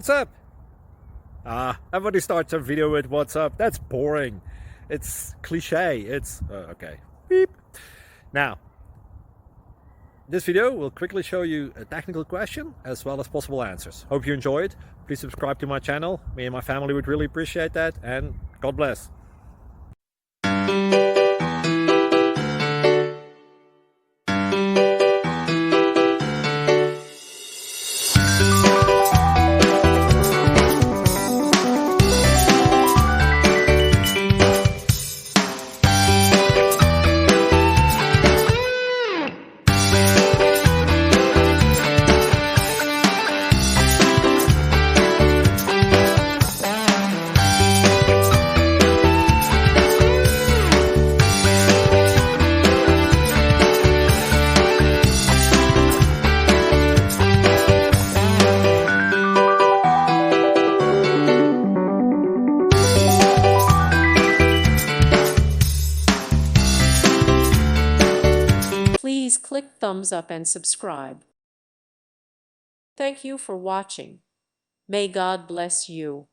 what's up? Everybody starts a video with what's up. That's boring. It's cliche. It's okay. Beep. Now, this video will quickly show you a technical question as well as possible answers. Hope you enjoy it. Please subscribe to my channel. Me and my family would really appreciate that, and God bless. Please click thumbs up and subscribe. Thank you for watching. May God bless you.